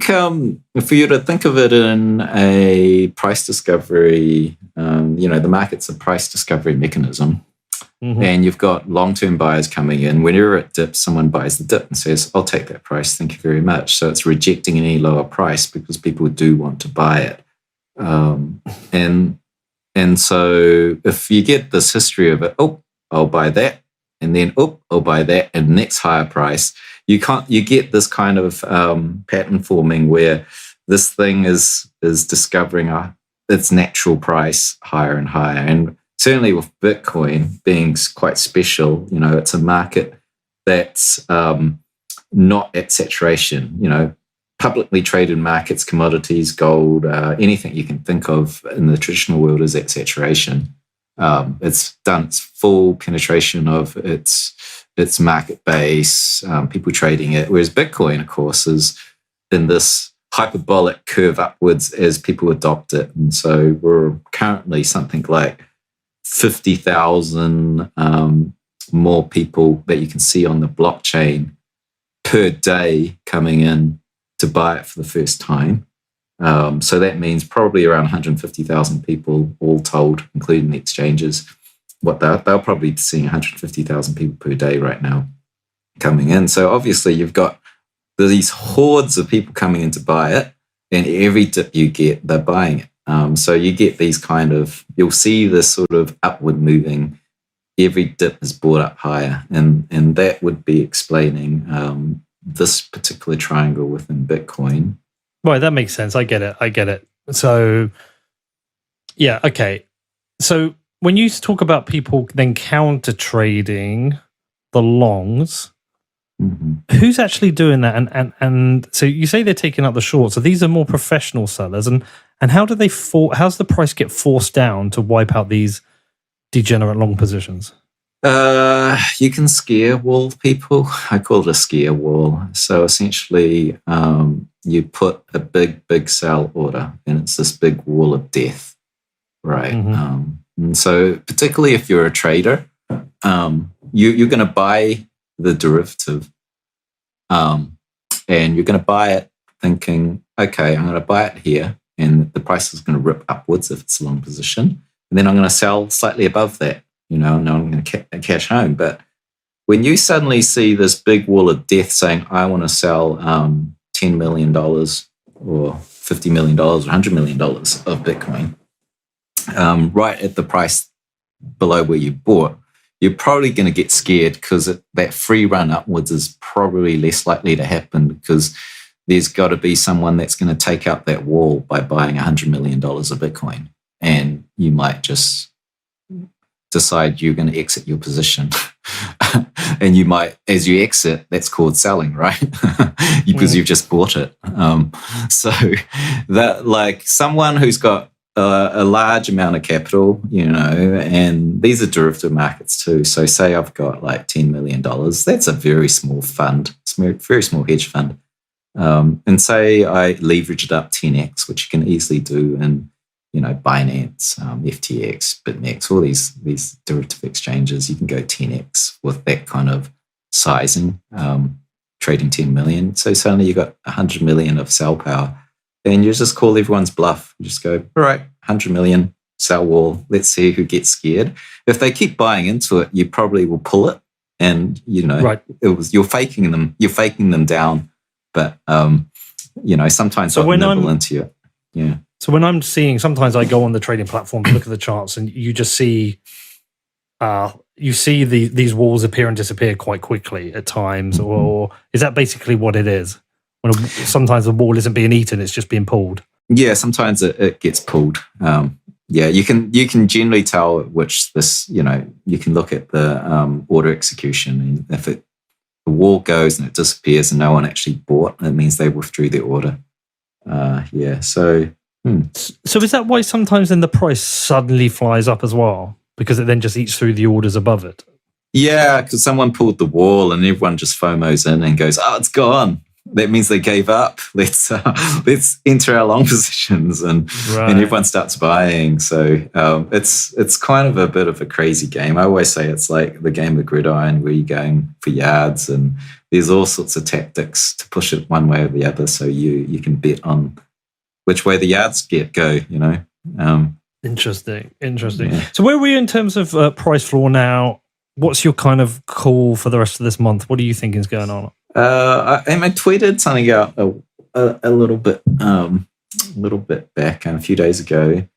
for you to think of it in a price discovery, the market's a price discovery mechanism. Mm-hmm. And you've got long-term buyers coming in. Whenever it dips, someone buys the dip and says, I'll take that price. Thank you very much. So it's rejecting any lower price because people do want to buy it. And so if you get this history of it, I'll buy that. And then, I'll buy that. And next higher price, you get this kind of pattern forming where this thing is discovering its natural price higher and higher. And certainly with Bitcoin being quite special, it's a market that's not at saturation. Publicly traded markets, commodities, gold, anything you can think of in the traditional world is at saturation. It's done its full penetration of its market base, people trading it. Whereas Bitcoin, of course, is in this hyperbolic curve upwards as people adopt it. And so we're currently something like 50,000 more people that you can see on the blockchain per day coming in to buy it for the first time. So that means probably around 150,000 people all told, including the exchanges. They'll probably be seeing 150,000 people per day right now coming in. So obviously you've got these hordes of people coming in to buy it, and every dip you get, they're buying it. So you get these you'll see this sort of upward moving, every dip is brought up higher. And that would be explaining this particular triangle within Bitcoin. Right, that makes sense. I get it. So, yeah, okay. So when you talk about people then counter trading the longs, who's actually doing that? And so you say they're taking up the shorts. So these are more professional sellers. And how do they how's the price get forced down to wipe out these degenerate long positions? You can scare wall people. I call it a scare wall. So essentially, you put a big sell order, and it's this big wall of death, right? Mm-hmm. And so particularly if you're a trader, you're going to buy the derivative, and you're going to buy it thinking, okay, I'm going to buy it here, and the price is going to rip upwards if it's a long position, and then I'm going to sell slightly above that. And I'm going to cash home. But when you suddenly see this big wall of death saying, I want to sell $10 million or $50 million or $100 million of Bitcoin, right at the price below where you bought, you're probably going to get scared because that free run upwards is probably less likely to happen because there's got to be someone that's going to take out that wall by buying $100 million of Bitcoin. And you might just decide you're going to exit your position. And you might, as you exit, that's called selling, right? Because you've just bought it. So that, like, someone who's got a large amount of capital, and these are derivative markets too. So say I've got like $10 million, that's a very small fund, very small hedge fund. And say I leverage it up 10x, which you can easily do in Binance, FTX, BitMEX, all these derivative exchanges. You can go 10x with that kind of sizing, trading 10 million. So suddenly you got 100 million of sell power, and you just call everyone's bluff. You just go, all right, 100 million, sell wall. Let's see who gets scared. If they keep buying into it, you probably will pull it, and right. You're faking them down. But sometimes so I'll nibble into it. Yeah. So when I'm seeing, sometimes I go on the trading platform to look at the charts, and you just see, these walls appear and disappear quite quickly at times, or is that basically what it is? When sometimes the wall isn't being eaten; it's just being pulled. Yeah, sometimes it gets pulled. Yeah, you can generally tell which this. You can look at the order execution, and if the wall goes and it disappears and no one actually bought, it means they withdrew their order. Yeah, so. So is that why sometimes then the price suddenly flies up as well? Because it then just eats through the orders above it? Yeah, because someone pulled the wall and everyone just FOMOs in and goes, oh, it's gone. that means they gave up. Let's enter our long positions, and everyone starts buying. So it's kind of a bit of a crazy game. I always say it's like the game of gridiron, where you're going for yards, and there's all sorts of tactics to push it one way or the other. So you can bet on which way the yards go. Interesting. Yeah. So where are we in terms of price floor now? What's your kind of call for the rest of this month? What do you think is going on? I tweeted something out a little bit back a few days ago,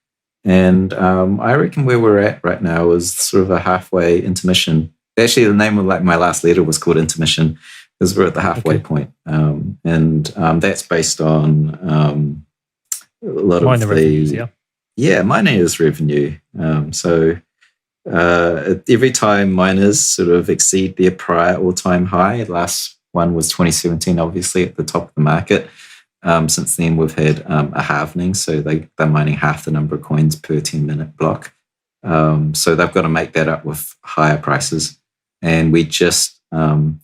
and I reckon where we're at right now is sort of a halfway intermission. Actually, the name of my last letter was called intermission, because we're at the halfway point, and that's based on a lot minor of revenues, miners revenue. So every time miners sort of exceed their prior all-time high, last one was 2017, obviously at the top of the market. Since then, we've had a halvening, so they're mining half the number of coins per 10-minute block. So they've got to make that up with higher prices. And we just kind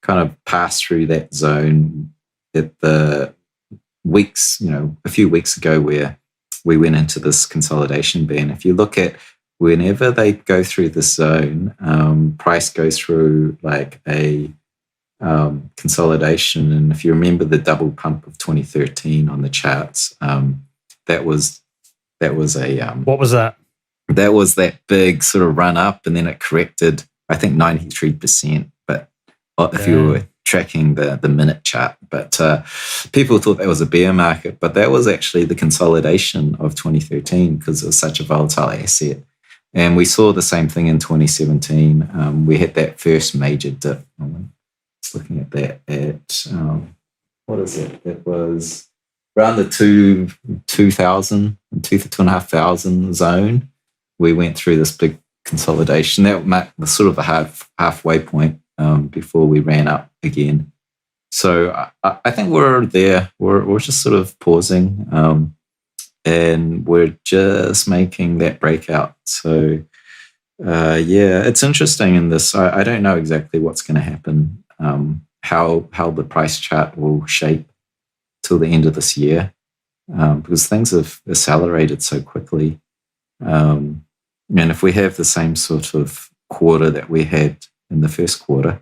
of passed through that zone at the weeks, a few weeks ago, where we went into this consolidation band. If you look at whenever they go through this zone, price goes through like a consolidation. And if you remember the double pump of 2013 on the charts, that was a what was that? That was that big sort of run up, and then it corrected, I think 93%. But if you were tracking the minute chart, but people thought that was a bear market, but that was actually the consolidation of 2013, because it was such a volatile asset. And we saw the same thing in 2017. We had that first major dip. Looking at that at what is it? It was around the 2,500 zone. We went through this big consolidation. That marked the sort of a halfway point before we ran up again. So I think we're there. We're just sort of pausing, and we're just making that breakout. So it's interesting in this. I don't know exactly what's going to happen. How the price chart will shape till the end of this year, because things have accelerated so quickly. And if we have the same sort of quarter that we had in the first quarter,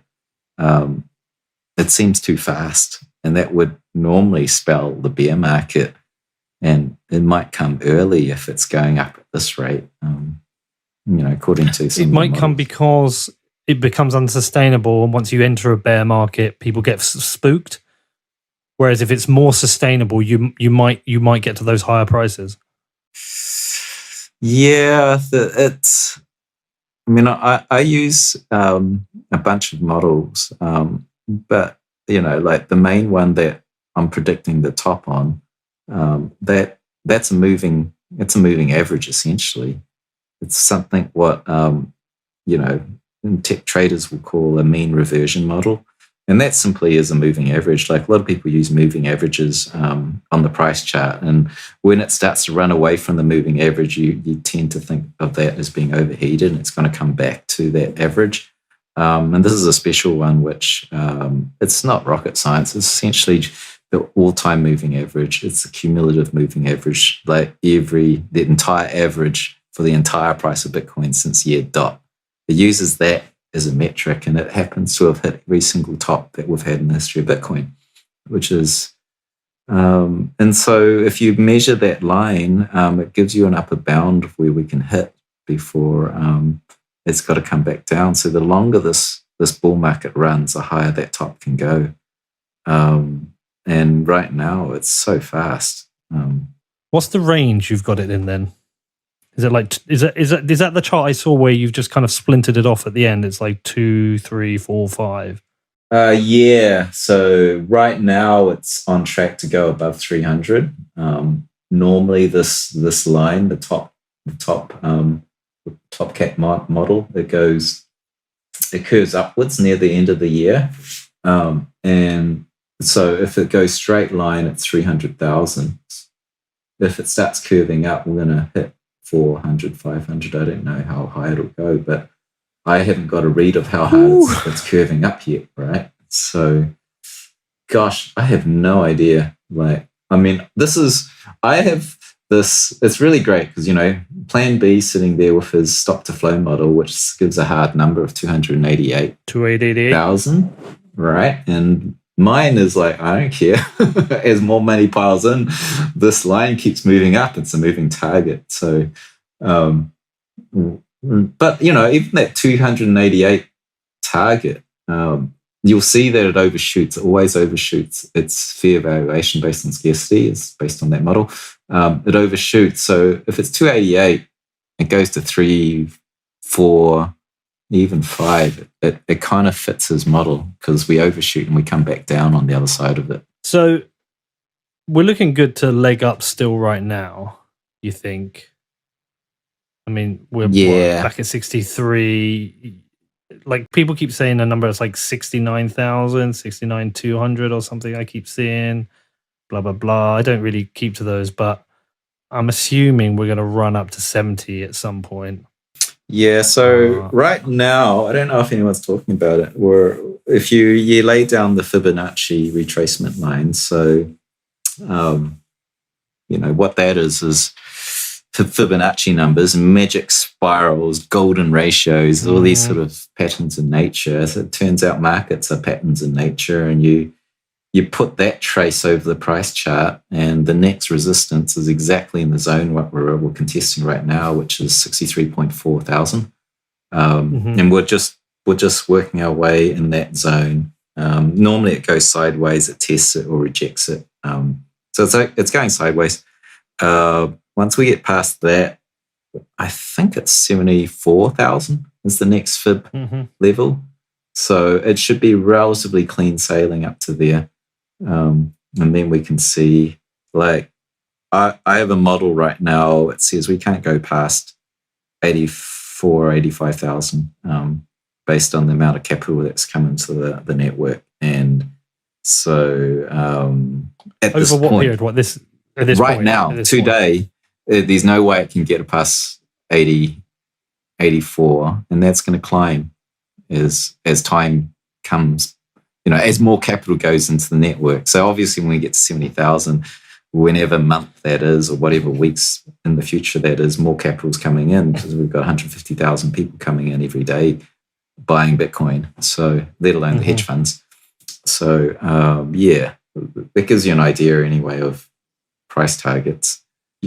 it seems too fast, and that would normally spell the bear market, and it might come early if it's going up at this rate. According to some, it might come because it becomes unsustainable, and once you enter a bear market, people get spooked. Whereas if it's more sustainable, you might get to those higher prices. Yeah, it's. I use a bunch of models, but like the main one that I'm predicting the top on, that's a moving average essentially. It's something what tech traders will call a mean reversion model. And that simply is a moving average. Like a lot of people use moving averages on the price chart. And when it starts to run away from the moving average, you tend to think of that as being overheated, and it's going to come back to that average. And this is a special one, which it's not rocket science. It's essentially the all-time moving average. It's the cumulative moving average, like the entire average for the entire price of Bitcoin since year dot. It uses that as a metric, and it happens to have hit every single top that we've had in the history of Bitcoin, which is, and so if you measure that line, it gives you an upper bound of where we can hit before it's got to come back down. So the longer this bull market runs, the higher that top can go. And right now it's so fast. What's the range you've got it in then? Is it like is that the chart I saw where you've just kind of splintered it off at the end? It's like 2, 3, 4, 5. Yeah. So right now it's on track to go above 300. Normally this line, the top cap model, it curves upwards near the end of the year, and so if it goes straight line, it's 300,000. If it starts curving up, we're going to hit 400, 500. I don't know how high it'll go, but I haven't got a read of how hard it's curving up yet, right? So Gosh, I have no idea. I mean, I have this, it's really great because, Plan B sitting there with his stock to flow model, which gives a hard number of 288,000, right? And mine is I don't care. As more money piles in, this line keeps moving up. It's a moving target. So, but, even that 288 target, you'll see that it overshoots. It always overshoots its fair valuation based on scarcity. It's based on that model. It overshoots. So if it's 288, it goes to 3, 4, even 5. It kind of fits his model because we overshoot and we come back down on the other side of it. So we're looking good to leg up still right now, you think? I mean, we're back at 63. People keep saying the number is 69,000, 69,200 or something. I keep seeing blah, blah, blah. I don't really keep to those, but I'm assuming we're going to run up to 70 at some point. Yeah, so right now, I don't know if anyone's talking about it, if you lay down the Fibonacci retracement line, so, what that is Fibonacci numbers, magic spirals, golden ratios, all these sort of patterns in nature. So it turns out markets are patterns in nature, and you put that trace over the price chart, and the next resistance is exactly in the zone what we're contesting right now, which is 63.4 thousand. And we're just working our way in that zone. Normally it goes sideways, it tests it or rejects it. So it's going sideways. Once we get past that, I think it's 74,000 is the next fib level. So it should be relatively clean sailing up to there. And then we can see, I have a model right now. It says we can't go past 85,000 based on the amount of capital that's come into the network. And so at over this what point, period? Right now, today, there's no way it can get past 80, 84, and that's going to climb as time comes, as more capital goes into the network. So obviously when we get to 70,000, whenever month that is, or whatever weeks in the future that is, more capital's coming in because we've got 150,000 people coming in every day buying Bitcoin. So let alone the hedge funds. So that gives you an idea anyway of price targets.